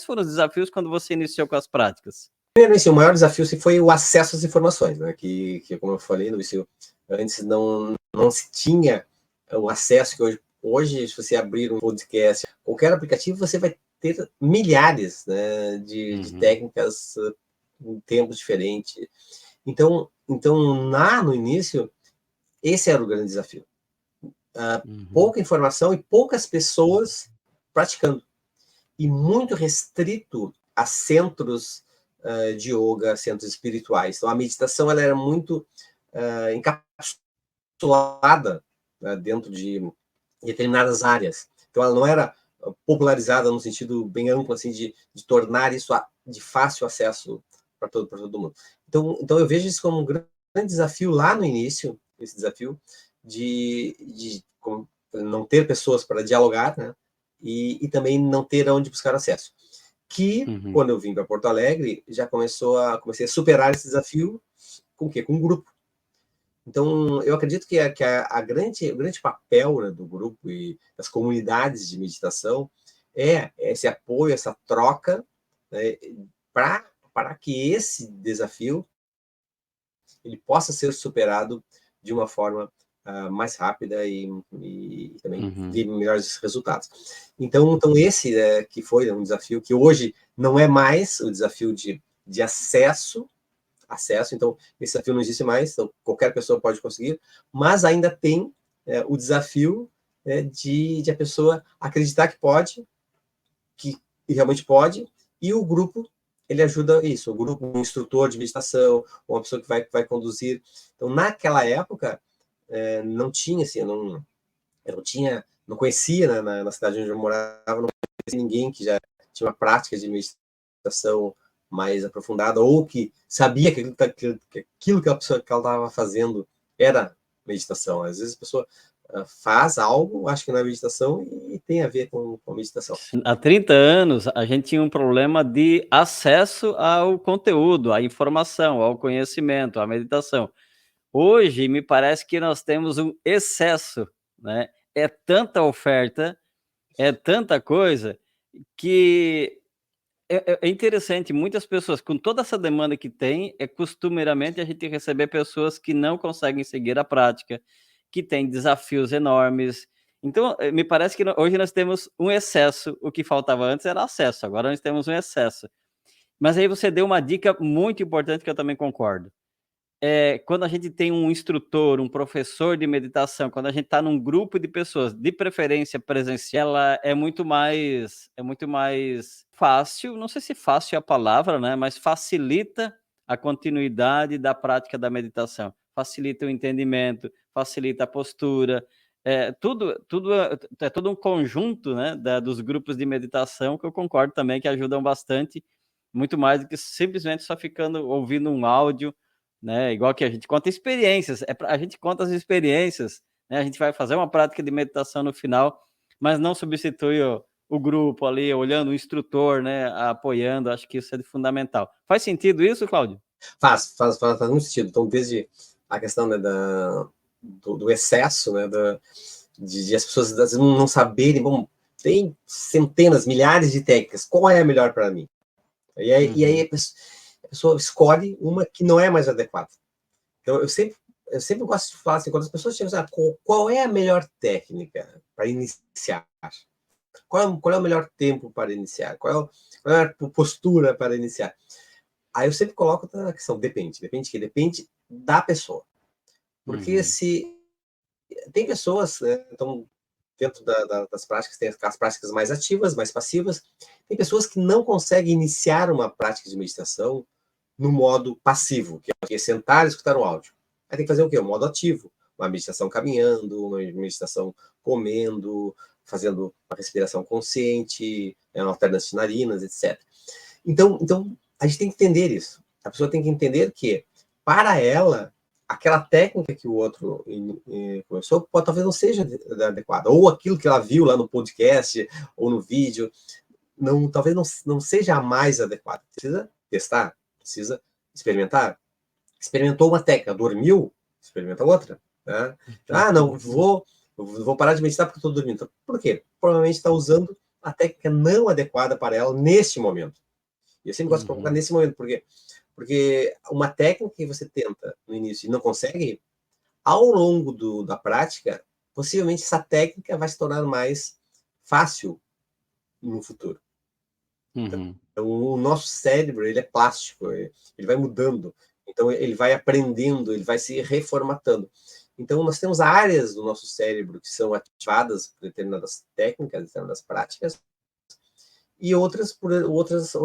foram os desafios quando você iniciou com as práticas? Primeiro, assim, o maior desafio foi o acesso às informações, né? Que como eu falei no início, antes não se tinha o acesso que hoje, se você abrir um podcast, qualquer aplicativo, você vai ter milhares, né, de técnicas em tempos diferentes. Então no início, esse era o grande desafio. Pouca informação e poucas pessoas praticando. E muito restrito a centros de yoga, centros espirituais. Então, a meditação ela era muito encapsulada, né, dentro de determinadas áreas. Então, ela não era popularizada no sentido bem amplo, assim, de tornar isso de fácil acesso para todo mundo. Então, eu vejo isso como um grande desafio lá no início, esse desafio de não ter pessoas para dialogar, né? E também não ter onde buscar acesso. Quando eu vim para Porto Alegre, já comecei a superar esse desafio com o quê? Com um grupo. Então, eu acredito que o grande papel, né, do grupo e das comunidades de meditação é esse apoio, essa troca, né, para que esse desafio ele possa ser superado de uma forma mais rápida e também de melhores resultados. Então esse que foi um desafio que hoje não é mais o desafio de acesso, então esse desafio não existe mais, então qualquer pessoa pode conseguir, mas ainda tem o desafio de a pessoa acreditar que pode, que realmente pode, e o grupo ele ajuda isso, o grupo, um instrutor de meditação, uma pessoa que vai conduzir. Então, naquela época, não tinha, assim, eu não conhecia, né, na cidade onde eu morava, não conhecia ninguém que já tinha uma prática de meditação mais aprofundada, ou que sabia que aquilo que a pessoa que ela estava fazendo era meditação. Às vezes a pessoa faz algo, acho que não é meditação, e tem a ver com a meditação. Há 30 anos, a gente tinha um problema de acesso ao conteúdo, à informação, ao conhecimento, à meditação. Hoje, me parece que nós temos um excesso, né? É tanta oferta, é tanta coisa, que é interessante, muitas pessoas, com toda essa demanda que tem, costumeiramente a gente receber pessoas que não conseguem seguir a prática, que têm desafios enormes. Então, me parece que hoje nós temos um excesso, o que faltava antes era acesso, agora nós temos um excesso. Mas aí você deu uma dica muito importante que eu também concordo. Quando a gente tem um instrutor, um professor de meditação, quando a gente está num grupo de pessoas, de preferência presencial, ela é muito mais fácil, não sei se fácil é a palavra, né, mas facilita a continuidade da prática da meditação, facilita o entendimento, facilita a postura, tudo é todo um conjunto, né, dos grupos de meditação que eu concordo também que ajudam bastante, muito mais do que simplesmente só ficando ouvindo um áudio, né, igual que a gente conta experiências, a gente conta as experiências, né, a gente vai fazer uma prática de meditação no final, mas não substitui o grupo ali, olhando o instrutor, né, apoiando, acho que isso é de fundamental. Faz sentido isso, Cláudio? Faz muito sentido. Então, desde a questão, né, do excesso, né, de as pessoas às vezes não saberem, bom, tem centenas, milhares de técnicas, qual é a melhor para mim? E aí a pessoa escolhe uma que não é mais adequada. Então, eu sempre gosto de falar assim, quando as pessoas chegam, qual é a melhor técnica para iniciar? Qual é o melhor tempo para iniciar? Qual é a postura para iniciar? Aí eu sempre coloco a questão, depende da pessoa. Porque se tem pessoas, né, então, dentro das práticas, tem as práticas mais ativas, mais passivas, tem pessoas que não conseguem iniciar uma prática de meditação no modo passivo, que é sentar e escutar o áudio. Aí tem que fazer o quê? O modo ativo. Uma meditação caminhando, uma meditação comendo, fazendo uma respiração consciente, alternância de narinas, etc. Então, a gente tem que entender isso. A pessoa tem que entender que, para ela, aquela técnica que o outro começou, talvez não seja adequada. Ou aquilo que ela viu lá no podcast ou no vídeo, talvez não seja a mais adequada. Precisa testar, precisa experimentar. Experimentou uma técnica, dormiu, experimenta outra. Né? Não, vou parar de meditar porque estou dormindo. Por quê? Provavelmente está usando a técnica não adequada para ela neste momento. E eu sempre gosto de colocar nesse momento, porque uma técnica que você tenta no início e não consegue, ao longo da prática, possivelmente essa técnica vai se tornar mais fácil no futuro. Então, o nosso cérebro, ele é plástico, ele vai mudando. Então, ele vai aprendendo, ele vai se reformatando. Então, nós temos áreas do nosso cérebro que são ativadas por determinadas técnicas, determinadas práticas, e outras por outras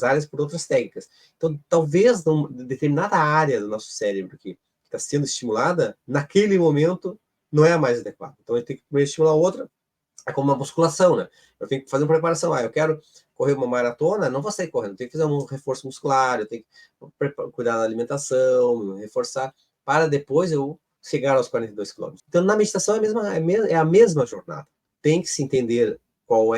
áreas por outras técnicas. Então, talvez determinada área do nosso cérebro que está sendo estimulada, naquele momento, não é a mais adequada. Então, eu tenho que primeiro estimular outra. É como uma musculação, né? Eu tenho que fazer uma preparação. Eu quero correr uma maratona, não vou sair correndo. Eu tenho que fazer um reforço muscular, eu tenho que cuidar da alimentação, reforçar, para depois eu chegar aos 42 quilômetros. Então, na meditação é a mesma jornada. Tem que se entender qual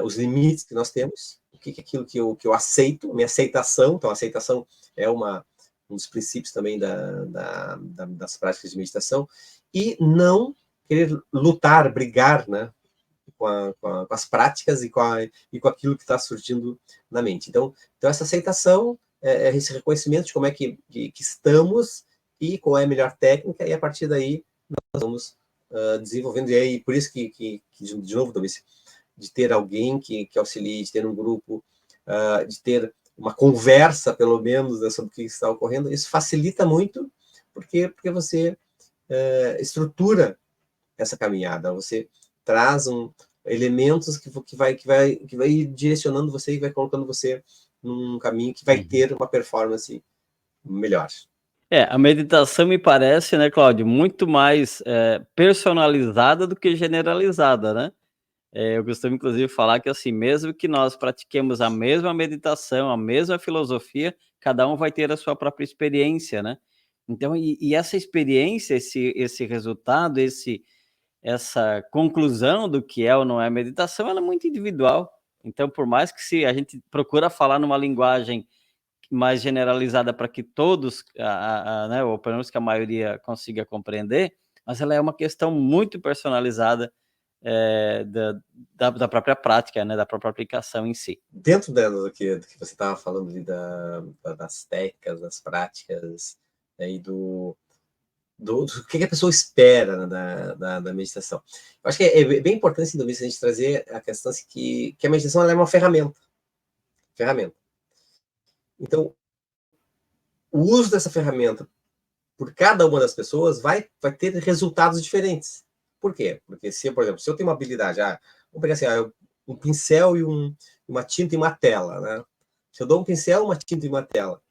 os limites que nós temos, o que é aquilo que eu aceito, minha aceitação. Então, a aceitação é um dos princípios também das práticas de meditação, e não querer lutar, brigar, né, com as práticas e com aquilo que está surgindo na mente. Então essa aceitação, esse reconhecimento de como é que estamos e qual é a melhor técnica, e a partir daí nós vamos desenvolvendo. E aí, por isso que de novo, Domice, de ter alguém que auxilie, de ter um grupo, de ter uma conversa, pelo menos, né, sobre o que está ocorrendo, isso facilita muito, porque você estrutura essa caminhada, você traz elementos que vai direcionando você e vai colocando você num caminho que vai ter uma performance melhor. A meditação me parece, né, Cláudio, muito mais personalizada do que generalizada, né? Eu costumo, inclusive, falar que, assim, mesmo que nós pratiquemos a mesma meditação, a mesma filosofia, cada um vai ter a sua própria experiência, né? Então, e essa experiência, esse resultado, essa conclusão do que é ou não é meditação, ela é muito individual. Então, por mais que se a gente procura falar numa linguagem mais generalizada para que todos, né, ou pelo menos que a maioria consiga compreender, mas ela é uma questão muito personalizada da própria prática, né, da própria aplicação em si. Dentro do que você estava falando ali das técnicas, das práticas, né, e do que a pessoa espera, né, da meditação. Eu acho que é bem importante, assim, a gente trazer a questão assim, que a meditação ela é uma ferramenta. Então, o uso dessa ferramenta por cada uma das pessoas vai ter resultados diferentes. Por quê? Porque por exemplo, se eu tenho uma habilidade, vamos pegar assim, um pincel e uma tinta e uma tela, né? Se eu dou um pincel, uma tinta e uma tela,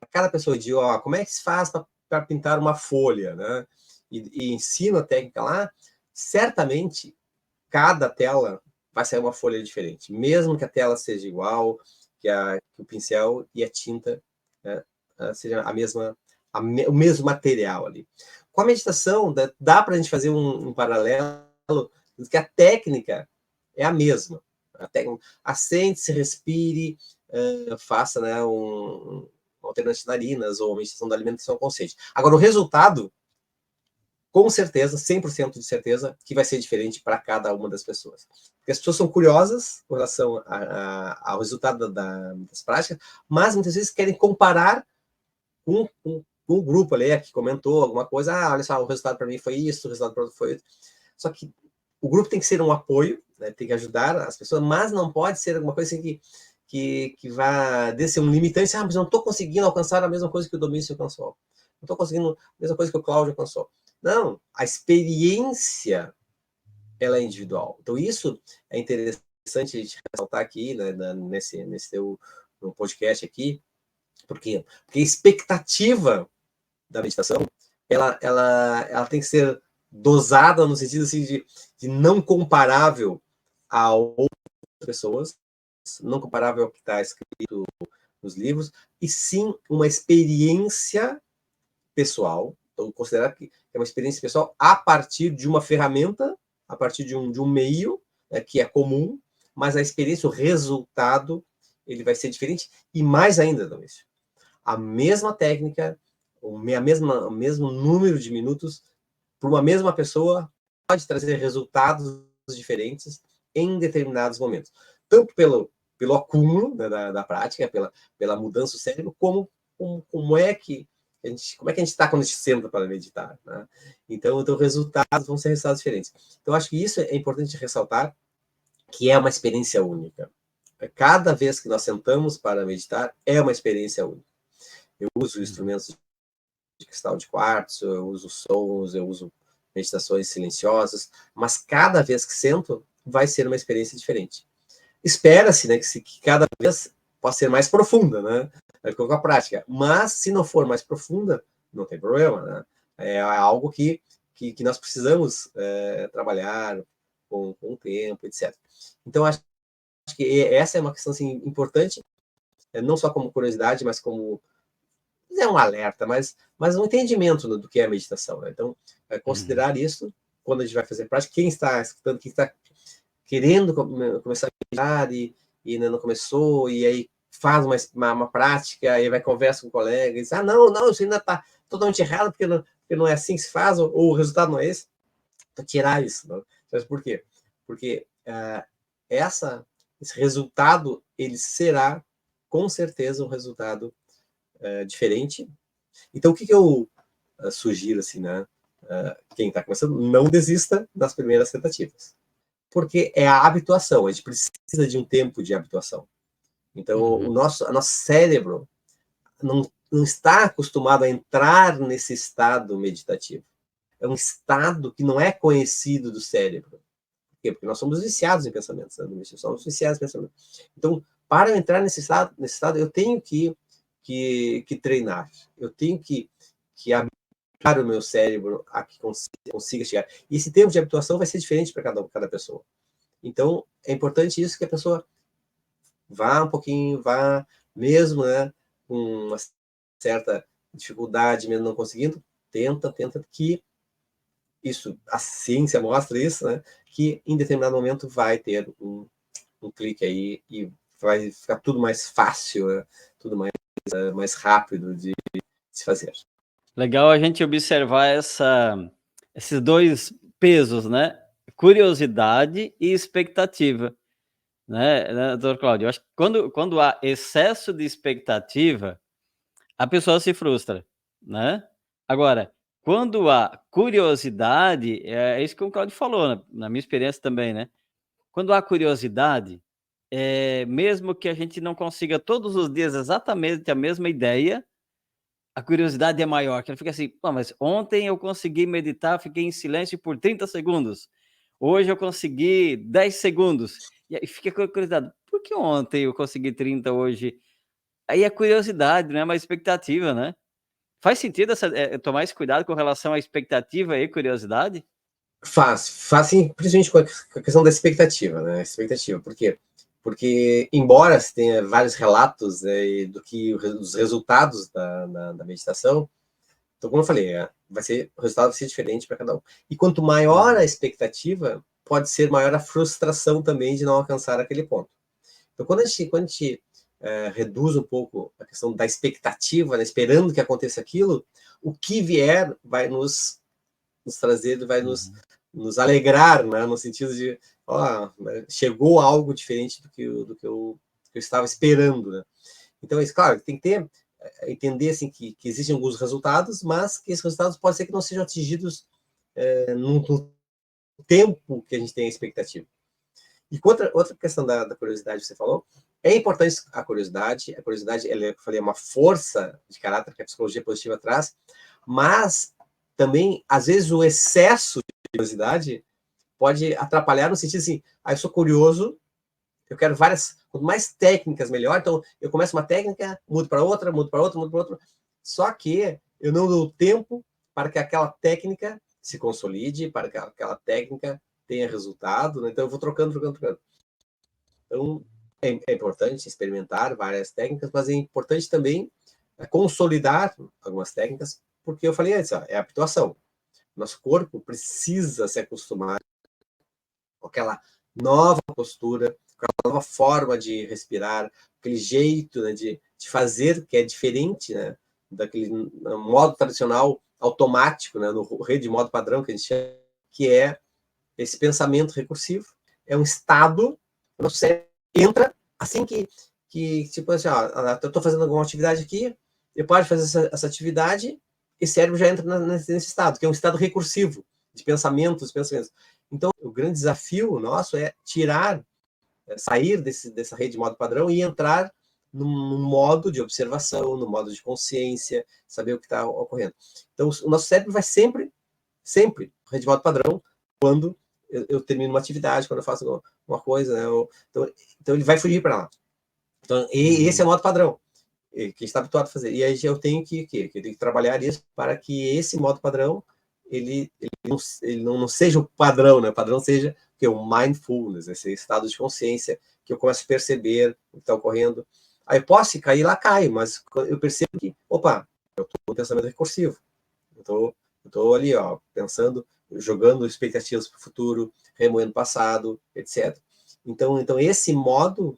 cada pessoa diz, como é que se faz para pintar uma folha, né? E ensino a técnica lá, certamente cada tela vai sair uma folha diferente, mesmo que a tela seja igual, que o pincel e a tinta, né, seja o mesmo material ali. Com a meditação, dá para a gente fazer um paralelo, que a técnica é a mesma. Assente-se, respire, faça, né, alternativa de narinas ou meditação da alimentação consciente. Agora, o resultado, com certeza, 100% de certeza, que vai ser diferente para cada uma das pessoas. Porque as pessoas são curiosas com relação ao resultado das práticas, mas muitas vezes querem comparar com um grupo ali que comentou alguma coisa, olha só, o resultado para mim foi isso, o resultado para outro foi isso. Só que o grupo tem que ser um apoio, né, tem que ajudar as pessoas, mas não pode ser alguma coisa assim que vá descer um limitante, mas eu não estou conseguindo alcançar a mesma coisa que o Domício alcançou. Não estou conseguindo a mesma coisa que o Cláudio alcançou. Não, a experiência, ela é individual. Então, isso é interessante a gente ressaltar aqui, né, nesse teu podcast aqui. Por quê? Porque a expectativa da meditação, ela tem que ser dosada no sentido assim, de não comparável a outras pessoas, não comparável ao que está escrito nos livros, e sim uma experiência pessoal. Então, considerar que é uma experiência pessoal a partir de uma ferramenta, a partir de um meio, né, que é comum, mas a experiência, o resultado, ele vai ser diferente. E mais ainda, Domício, a mesma técnica, o mesmo número de minutos, para uma mesma pessoa, pode trazer resultados diferentes em determinados momentos. Tanto pelo acúmulo, né, da prática, pela mudança do cérebro, como é que a gente está quando a gente senta para meditar, né? Então, resultados vão ser resultados diferentes. Então, acho que isso é importante ressaltar, que é uma experiência única. Cada vez que nós sentamos para meditar, é uma experiência única. Eu uso instrumentos de cristal de quartzo, eu uso sons, eu uso meditações silenciosas, mas cada vez que sento, vai ser uma experiência diferente. Espera-se, né, que cada vez possa ser mais profunda, né, com a prática. Mas, se não for mais profunda, não tem problema, né? É algo que nós precisamos trabalhar com o tempo, etc. Então, acho que essa é uma questão assim, importante, não só como curiosidade, mas como é um alerta, mas um entendimento do que é a meditação, né? Então, considerar isso quando a gente vai fazer prática. Quem está escutando, quem está querendo começar a meditar e ainda não começou, e aí faz uma prática, e vai conversa com o colega, e diz, não, isso ainda está totalmente errado, porque não é assim que se faz, ou o resultado não é esse. Então, tirar isso. Não? Mas por quê? Porque esse resultado, ele será, com certeza, um resultado diferente. Então, o que eu sugiro, assim, né? Quem está começando, não desista nas primeiras tentativas. Porque é a habituação, a gente precisa de um tempo de habituação. Então, o nosso cérebro não está acostumado a entrar nesse estado meditativo. É um estado que não é conhecido do cérebro. Por quê? Porque nós somos viciados em pensamentos, né? Somos viciados em pensamentos. Então, para eu entrar nesse estado, eu tenho que treinar. Eu tenho que habituar o meu cérebro a que consiga chegar. E esse tempo de habituação vai ser diferente para cada pessoa. Então, é importante isso, que a pessoa vá um pouquinho, vá mesmo, né, com uma certa dificuldade, mesmo não conseguindo, tenta, que isso, a ciência mostra isso, né, que em determinado momento vai ter um clique aí e vai ficar tudo mais fácil, né, tudo mais rápido de se fazer. Legal a gente observar esses dois pesos, né? Curiosidade e expectativa, né, doutor Cláudio? Eu acho que quando há excesso de expectativa, a pessoa se frustra, né? Agora, quando há curiosidade, é isso que o Cláudio falou, né, na minha experiência também, né? Quando há curiosidade, mesmo que a gente não consiga todos os dias exatamente a mesma ideia, a curiosidade é maior, que ela fica assim: "Pô, mas ontem eu consegui meditar, fiquei em silêncio por 30 segundos, hoje eu consegui 10 segundos", e aí fica com a curiosidade: "Por que ontem eu consegui 30, hoje?". Aí é curiosidade, não é mais expectativa, né. Faz sentido tomar esse cuidado com relação à expectativa e curiosidade? Faz sim, principalmente com a questão da expectativa, né? Expectativa, por quê? Porque, embora se tenha vários relatos, né, dos resultados da meditação, então, como eu falei, o resultado vai ser diferente para cada um. E quanto maior a expectativa, pode ser maior a frustração também de não alcançar aquele ponto. Então, quando a gente reduz um pouco a questão da expectativa, né, esperando que aconteça aquilo, o que vier vai nos trazer, vai nos alegrar, né, no sentido de, chegou algo diferente do que eu estava esperando, né? Então, isso, claro, tem que entender assim, que existem alguns resultados, mas que esses resultados pode ser que não sejam atingidos no tempo que a gente tem a expectativa. E outra questão da curiosidade que você falou, é importante a curiosidade, ela, eu falei, é uma força de caráter que a psicologia positiva traz, mas também, às vezes, o excesso de curiosidade pode atrapalhar no sentido assim, eu sou curioso, eu quero quanto mais técnicas, melhor, então eu começo uma técnica, mudo para outra, só que eu não dou tempo para que aquela técnica se consolide, para que aquela técnica tenha resultado, né? Então eu vou trocando. Então é importante experimentar várias técnicas, mas é importante também consolidar algumas técnicas, porque eu falei antes, é habituação. Nosso corpo precisa se acostumar com aquela nova postura, com aquela nova forma de respirar, aquele jeito, né, de fazer que é diferente, né, daquele modo tradicional automático, né, no rede modo padrão que a gente chama, que é esse pensamento recursivo é um estado, o nosso cérebro entra assim que tipo assim, ó, eu estou fazendo alguma atividade aqui, eu paro de fazer essa atividade, e o cérebro já entra nesse estado, que é um estado recursivo, de pensamentos. Então, o grande desafio nosso é sair dessa rede de modo padrão e entrar num modo de observação, no modo de consciência, saber o que está ocorrendo. Então, o nosso cérebro vai sempre, rede de modo padrão, quando eu termino uma atividade, quando eu faço uma coisa, né? Então, ele vai fugir para lá. Então, esse é o modo padrão que a gente está habituado a fazer. E aí eu tenho que trabalhar isso para que esse modo padrão ele não seja o padrão, né? O padrão seja o mindfulness, esse estado de consciência que eu começo a perceber o que está ocorrendo. Aí eu posso cair lá, caio, mas eu percebo que, opa, eu estou com pensamento recursivo. Eu estou ali, ó, pensando, jogando expectativas para o futuro, remoendo o passado, etc. Então esse modo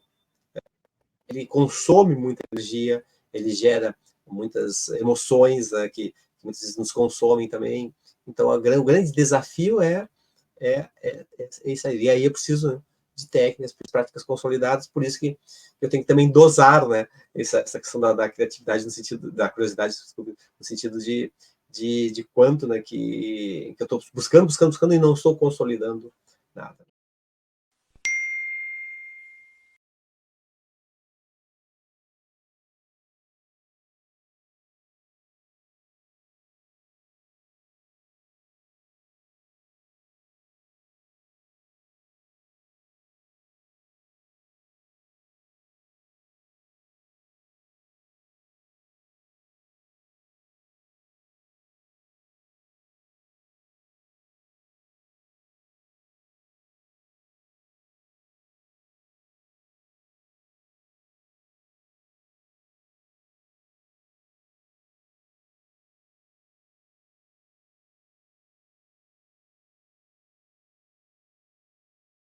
ele consome muita energia, ele gera muitas emoções, né, que muitas vezes nos consomem também. Então, o grande desafio é isso aí. E aí eu preciso de técnicas, de práticas consolidadas, por isso que eu tenho que também dosar, né, essa questão da criatividade, no sentido da curiosidade, desculpa, no sentido de quanto, né, que eu estou buscando e não estou consolidando nada.